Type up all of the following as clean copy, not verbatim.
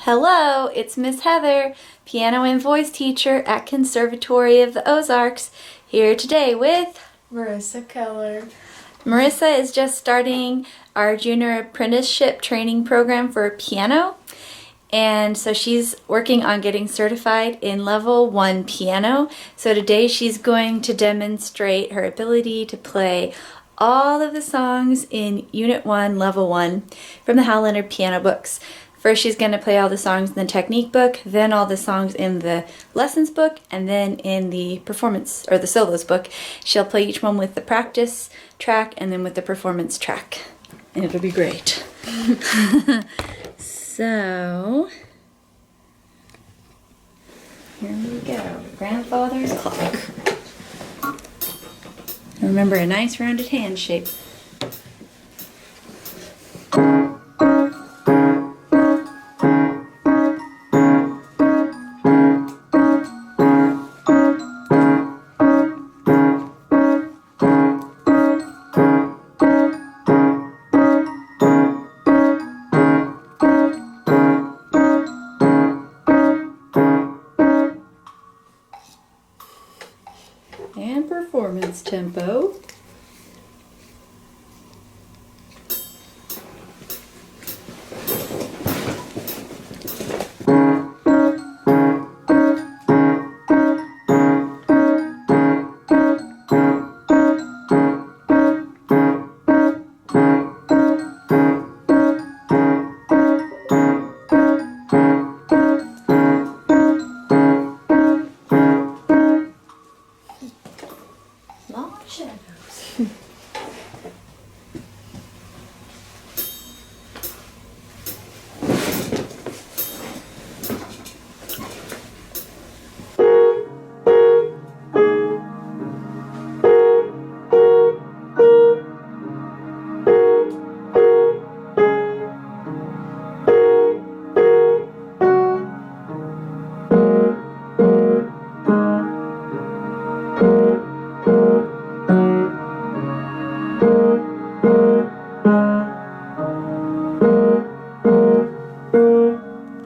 Hello, it's Miss Heather, piano and voice teacher at Conservatory of the Ozarks, here today with Marisa Keller. Marisa is just starting our junior apprenticeship training program for piano, and so she's working on getting certified in level 1 piano. So today she's going to demonstrate her ability to play all of the songs in Unit 1, Level 1 from the Howlander piano books. First, she's going to play all the songs in the technique book, then all the songs in the lessons book, and then in the performance, or the solos book. She'll play each one with the practice track and then with the performance track. And it'll be great. So, here we go. Grandfather's clock. Remember, a nice rounded hand shape. And performance tempo. Long shadows.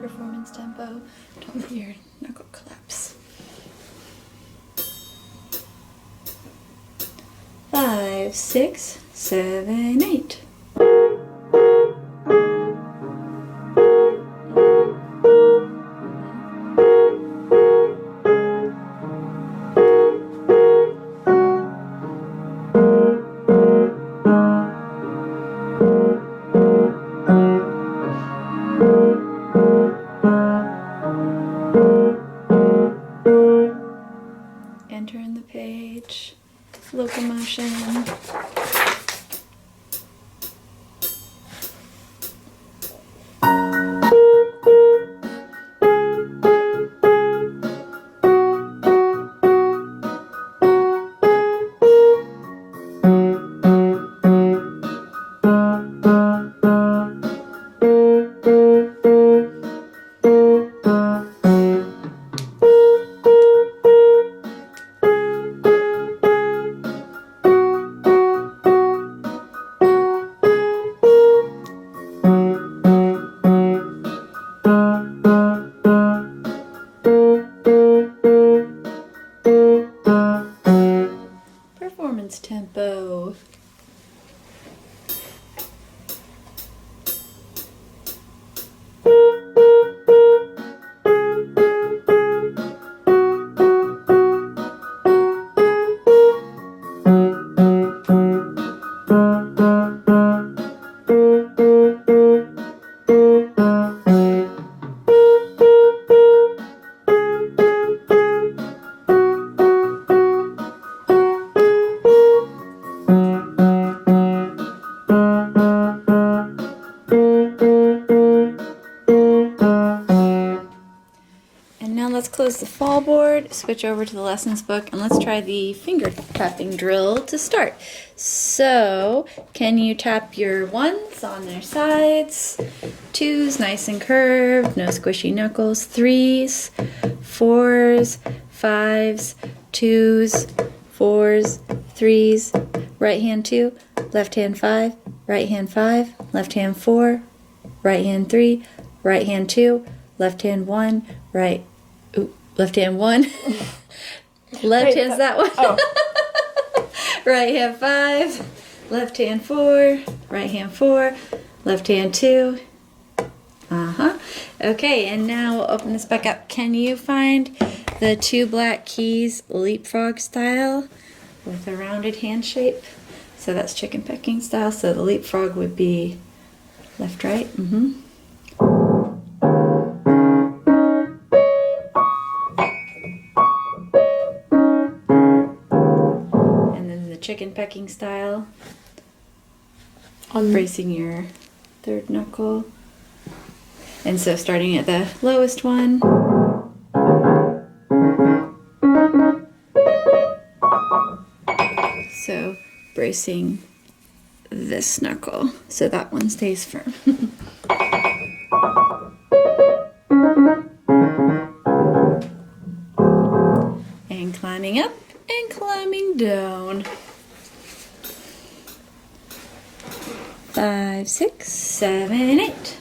Performance tempo. Don't let your knuckle collapse. 5, 6, 7, 8. Enter in the page, locomotion. Performance tempo. And now let's close the fall board, switch over to the lessons book, and let's try the finger tapping drill to start. So, can you tap your 1s on their sides, 2s nice and curved, no squishy knuckles, 3s, 4s, 5s, 2s, 4s, 3s, right hand 2, left hand 5, right hand 5, left hand 4, right hand 3, right hand 2, left hand 1, right, left hand 1, left hand's that one, right hand 5, left hand 4, right hand 4, left hand 2, okay, and now we'll open this back up. Can you find the 2 black keys leapfrog style with a rounded hand shape? So that's chicken pecking style, so the leapfrog would be left, right, And then the chicken pecking style, bracing your 3rd knuckle. And so starting at the lowest one. So bracing this knuckle so that one stays firm. And climbing up and climbing down. 5, 6, 7, 8.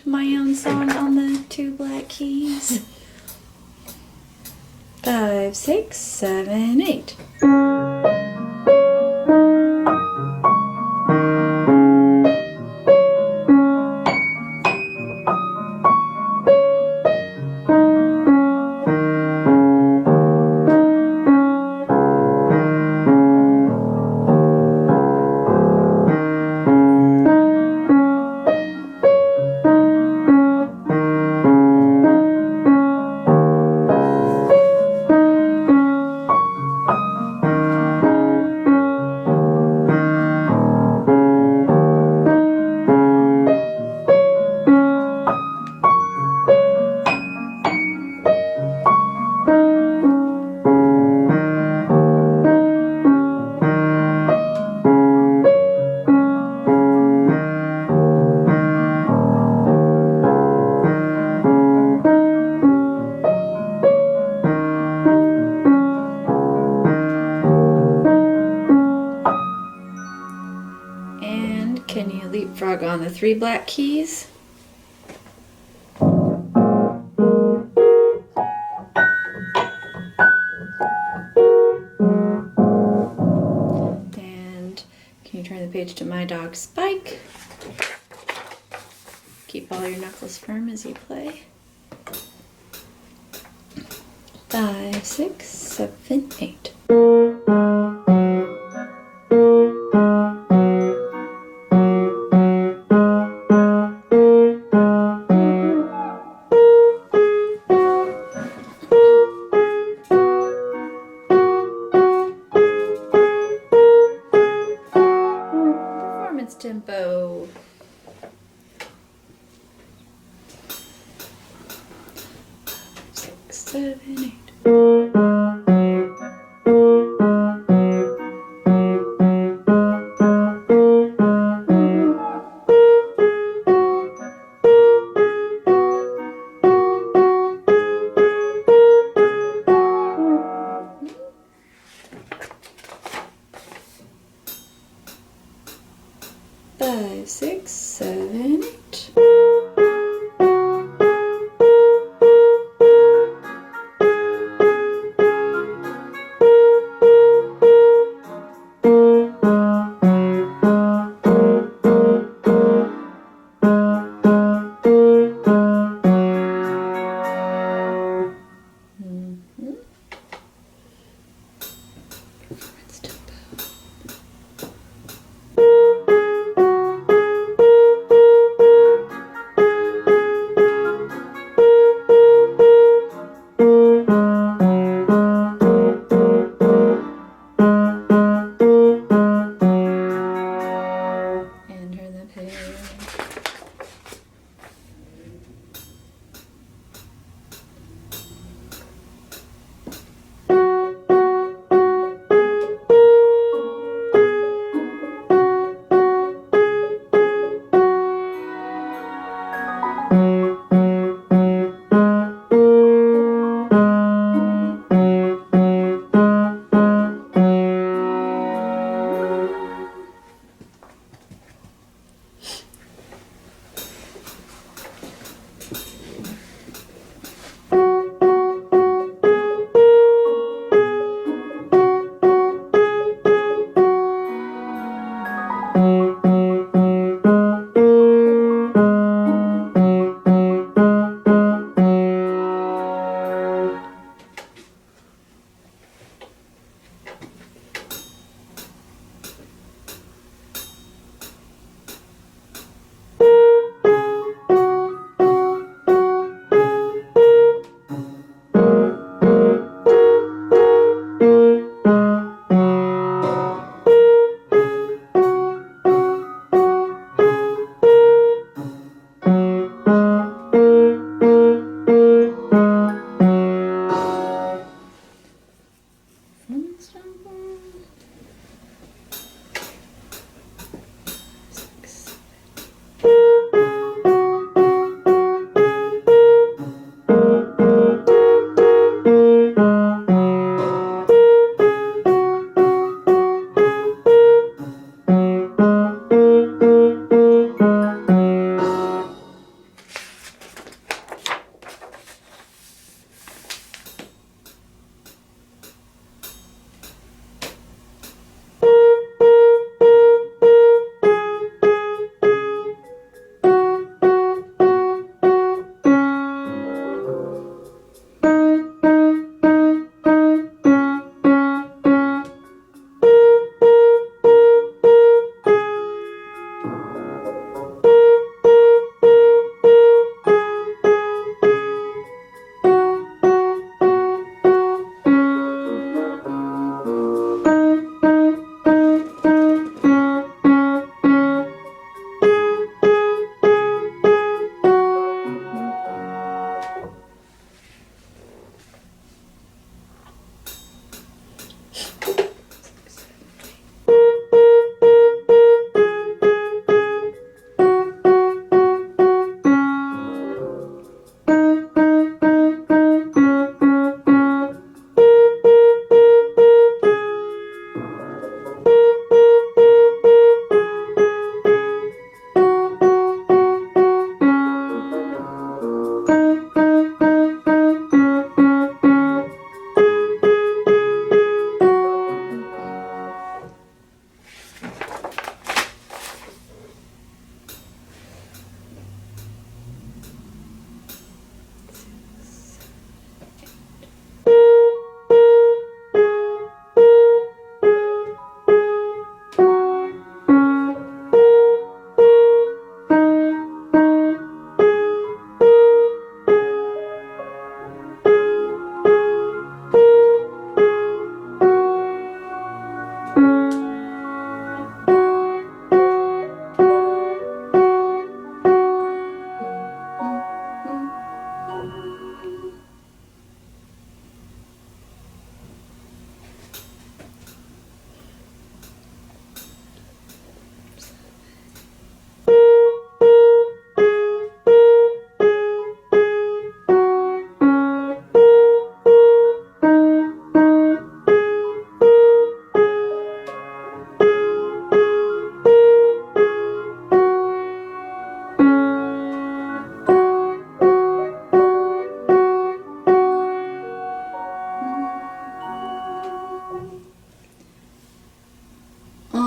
My own song on the 2 black keys. 5, 6, 7, 8. Can you leapfrog on the 3 black keys? And can you turn the page to My Dog Spike? Keep all your knuckles firm as you play. 5, 6, 7, 8. Tempo. 6, 7, 8. Five, 6, 7, 8.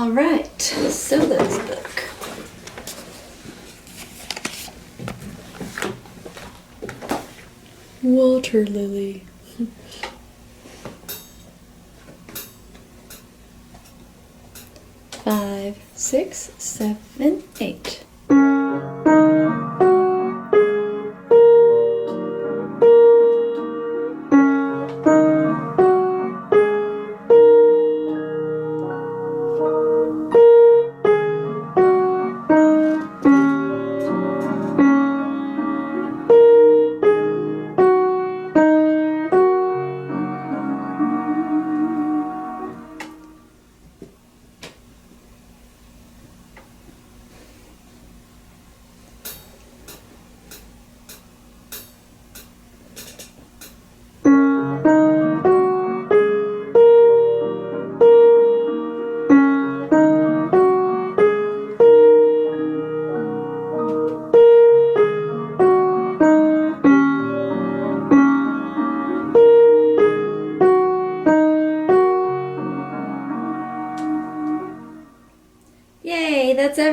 All right, solo's book. Water lily. 5, 6, 7, 8.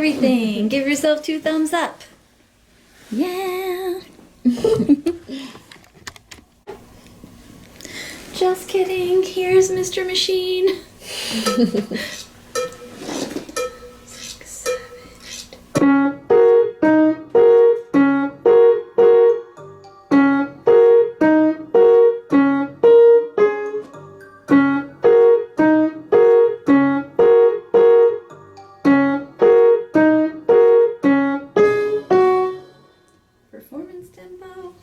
everything. Give yourself 2 thumbs up. Yeah. Just kidding. Here's Mr. Machine. 6, 7, 8. Performance tempo.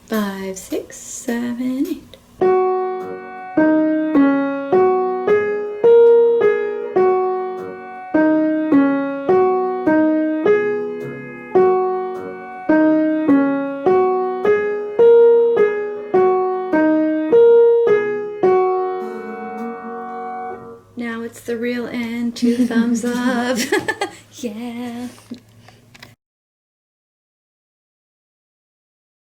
Five, 6, 7, 8. Now it's the real end. 2 thumbs up. Yeah.